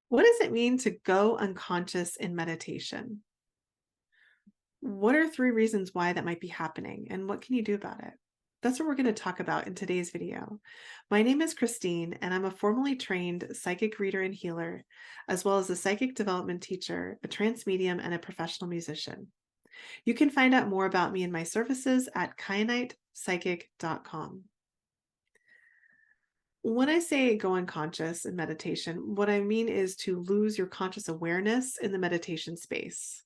What does it mean to go unconscious in meditation? What are three reasons why that might be happening, and what can you do about it? That's what we're going to talk about in today's video. My name is Christine, and I'm a formally trained psychic reader and healer, as well as a psychic development teacher, a trance medium, and a professional musician. You can find out more about me and my services at kyanitepsychic.com. When I say go unconscious in meditation, what I mean is to lose your conscious awareness in the meditation space,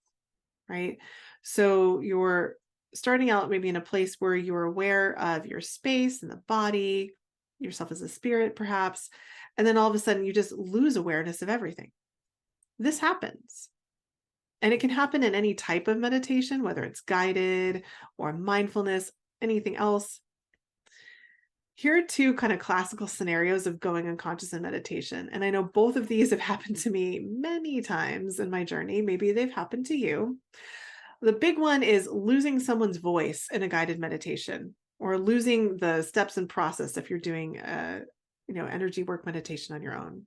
right? So you're starting out maybe in a place where you're aware of your space and the body, yourself as a spirit, perhaps, and then all of a sudden you just lose awareness of everything. This happens. And it can happen in any type of meditation, whether it's guided or mindfulness, anything else. Here are two kind of classical scenarios of going unconscious in meditation. And I know both of these have happened to me many times in my journey. Maybe they've happened to you. The big one is losing someone's voice in a guided meditation, or losing the steps and process if you're doing energy work meditation on your own.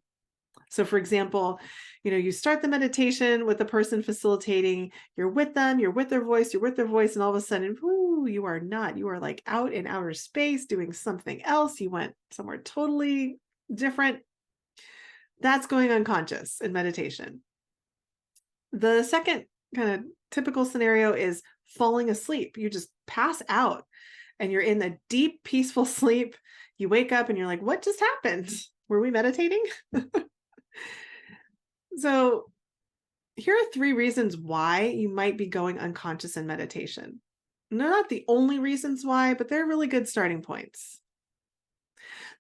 So for example, you start the meditation with the person facilitating, you're with them, you're with their voice, and all of a sudden, whoo, you are not. You are like out in outer space doing something else. You went somewhere totally different. That's going unconscious in meditation. The second kind of typical scenario is falling asleep. You just pass out and you're in a deep, peaceful sleep. You wake up and you're like, what just happened? Were we meditating? So here are three reasons why you might be going unconscious in meditation. And they're not the only reasons why, but they're really good starting points.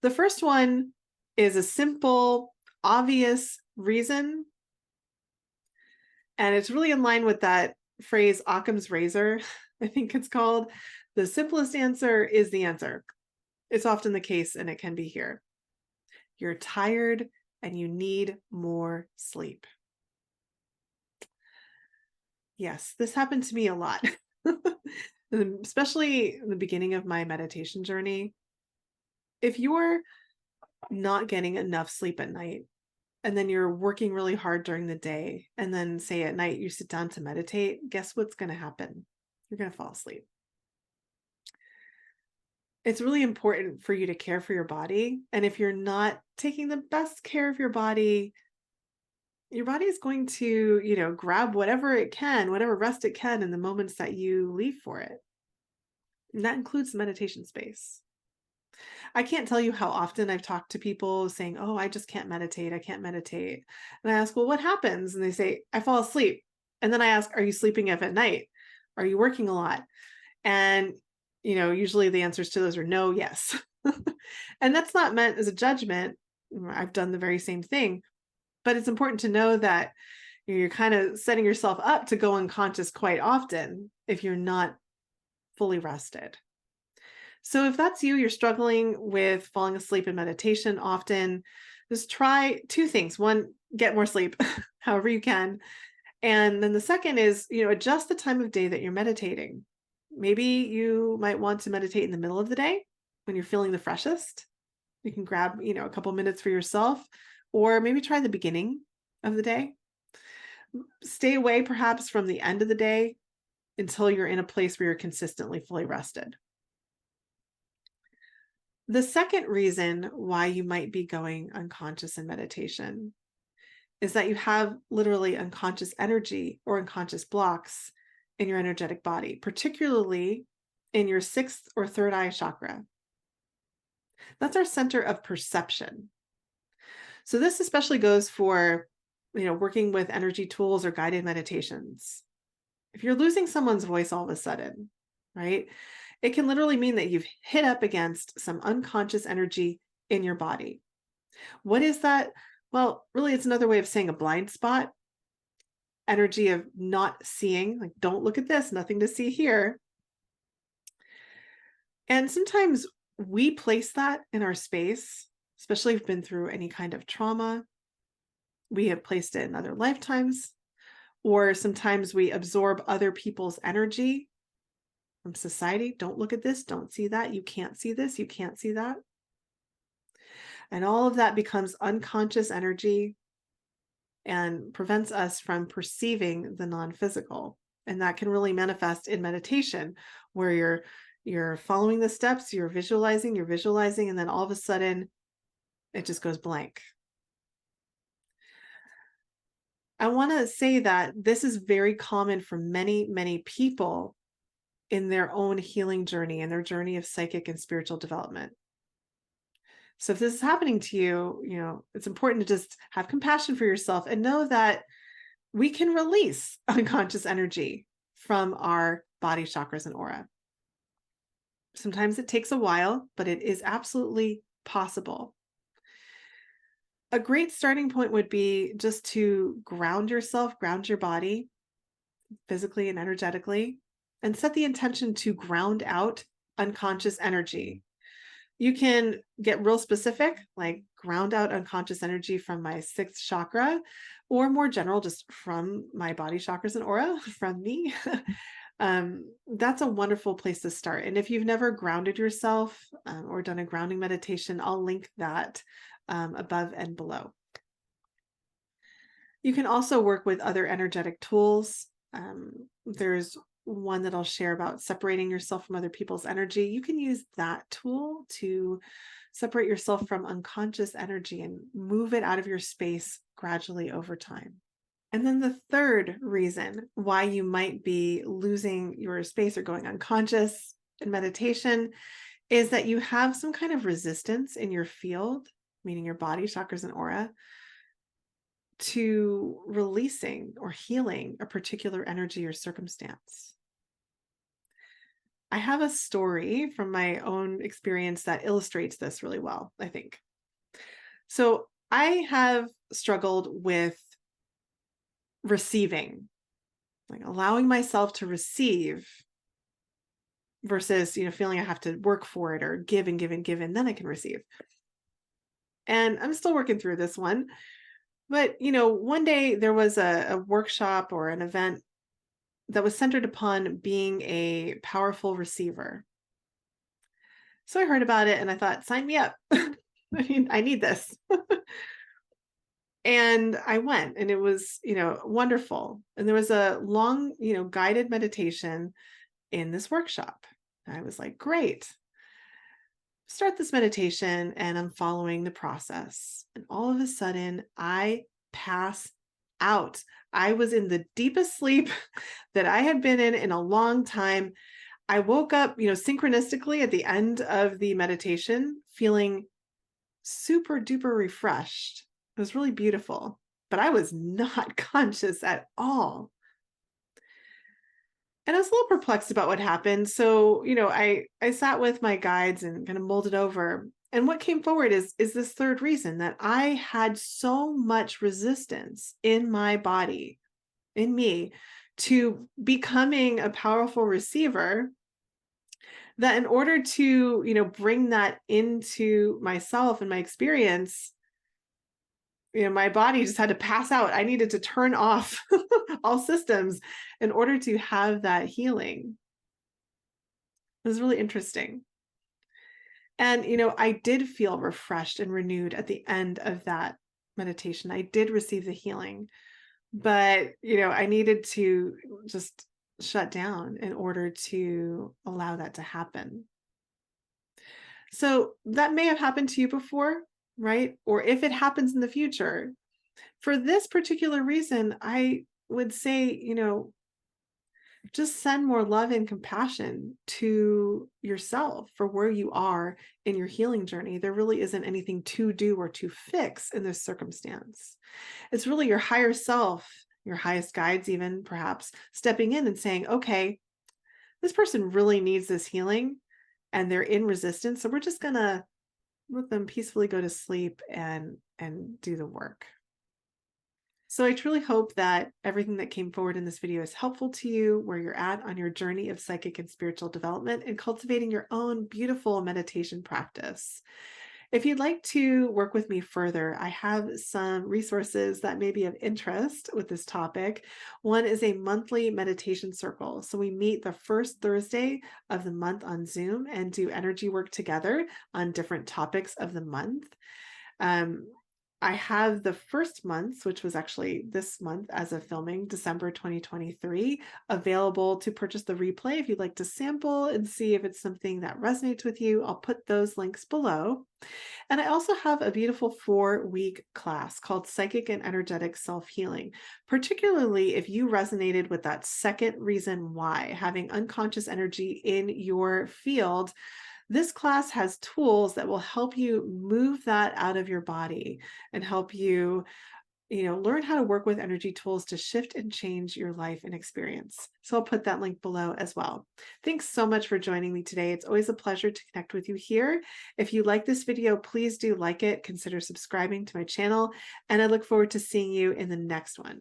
The first one is a simple, obvious reason. And it's really in line with that phrase, Occam's razor, I think it's called. The simplest answer is the answer. It's often the case, and it can be here. You're tired and you need more sleep. Yes, this happened to me a lot, especially in the beginning of my meditation journey. If you're not getting enough sleep at night, and then you're working really hard during the day, and then say at night you sit down to meditate, guess what's going to happen? You're going to fall asleep. It's really important for you to care for your body. And if you're not taking the best care of your body is going to, grab whatever it can, whatever rest it can in the moments that you leave for it. And that includes the meditation space. I can't tell you how often I've talked to people saying, oh, I just can't meditate. I can't meditate. And I ask, well, what happens? And they say, I fall asleep. And then I ask, are you sleeping at night? Are you working a lot? And, usually the answers to those are no, yes. And that's not meant as a judgment. I've done the very same thing. But it's important to know that you're kind of setting yourself up to go unconscious quite often if you're not fully rested. So if that's you, you're struggling with falling asleep in meditation often, just try two things. One, get more sleep, however you can. And then the second is, adjust the time of day that you're meditating. Maybe you might want to meditate in the middle of the day when you're feeling the freshest. You can grab, a couple minutes for yourself, or maybe try the beginning of the day. Stay away perhaps from the end of the day until you're in a place where you're consistently fully rested. The second reason why you might be going unconscious in meditation is that you have literally unconscious energy or unconscious blocks in your energetic body, particularly in your sixth or third eye chakra. That's our center of perception. So this especially goes for, working with energy tools or guided meditations. If you're losing someone's voice all of a sudden, right, it can literally mean that you've hit up against some unconscious energy in your body. What is that? Well, really, it's another way of saying a blind spot, energy of not seeing, like, don't look at this, nothing to see here. And sometimes we place that in our space, especially if we've been through any kind of trauma. We have placed it in other lifetimes, or sometimes we absorb other people's energy from society. Don't look at this, don't see that, you can't see this, you can't see that. And all of that becomes unconscious energy and prevents us from perceiving the non-physical. And that can really manifest in meditation, where you're following the steps, you're visualizing, and then all of a sudden it just goes blank. I want to say that this is very common for many, many people in their own healing journey and their journey of psychic and spiritual development. So if this is happening to you, it's important to just have compassion for yourself and know that we can release unconscious energy from our body chakras and aura. Sometimes it takes a while, but it is absolutely possible. A great starting point would be just to ground yourself, ground your body physically and energetically, and set the intention to ground out unconscious energy. You can get real specific, like ground out unconscious energy from my sixth chakra, or more general, just from my body chakras and aura, from me. That's a wonderful place to start. And if you've never grounded yourself or done a grounding meditation, I'll link that above and below. You can also work with other energetic tools. There's one that I'll share about separating yourself from other people's energy. You can use that tool to separate yourself from unconscious energy and move it out of your space gradually over time. And then the third reason why you might be losing your space or going unconscious in meditation is that you have some kind of resistance in your field, meaning your body, chakras, and aura, to releasing or healing a particular energy or circumstance. I have a story from my own experience that illustrates this really well, I think. So I have struggled with receiving, like allowing myself to receive versus, feeling I have to work for it or give and give and give, and then I can receive. And I'm still working through this one. But, one day there was a workshop or an event that was centered upon being a powerful receiver. So I heard about it and I thought, sign me up. I need this. And I went, and it was, wonderful. And there was a long, guided meditation in this workshop. And I was like, great. Start this meditation, and I'm following the process. And all of a sudden, I pass out. I was in the deepest sleep that I had been in a long time. I woke up, synchronistically at the end of the meditation, feeling super duper refreshed. It was really beautiful, but I was not conscious at all. And I was a little perplexed about what happened. So, I sat with my guides and kind of mulled it over. And what came forward is this third reason, that I had so much resistance in my body, in me, to becoming a powerful receiver, that in order to, bring that into myself and my experience, my body just had to pass out. I needed to turn off all systems in order to have that healing. It was really interesting. And, I did feel refreshed and renewed at the end of that meditation. I did receive the healing, but, I needed to just shut down in order to allow that to happen. So that may have happened to you before, right? Or if it happens in the future, for this particular reason, I would say, just send more love and compassion to yourself for where you are in your healing journey. There really isn't anything to do or to fix in this circumstance. It's really your higher self, your highest guides, even perhaps stepping in and saying, okay, this person really needs this healing and they're in resistance. So we're just going to let them peacefully go to sleep and do the work. So I truly hope that everything that came forward in this video is helpful to you where you're at on your journey of psychic and spiritual development and cultivating your own beautiful meditation practice. If you'd like to work with me further, I have some resources that may be of interest with this topic. One is a monthly meditation circle. So we meet the first Thursday of the month on Zoom and do energy work together on different topics of the month. I have the first month's, which was actually this month as of filming, December 2023, available to purchase the replay if you'd like to sample and see if it's something that resonates with you. I'll put those links below. And I also have a beautiful 4-week class called Psychic and Energetic Self-Healing, particularly if you resonated with that second reason why, having unconscious energy in your field. This class has tools that will help you move that out of your body and help you, learn how to work with energy tools to shift and change your life and experience. So I'll put that link below as well. Thanks so much for joining me today. It's always a pleasure to connect with you here. If you like this video, please do like it, consider subscribing to my channel, and I look forward to seeing you in the next one.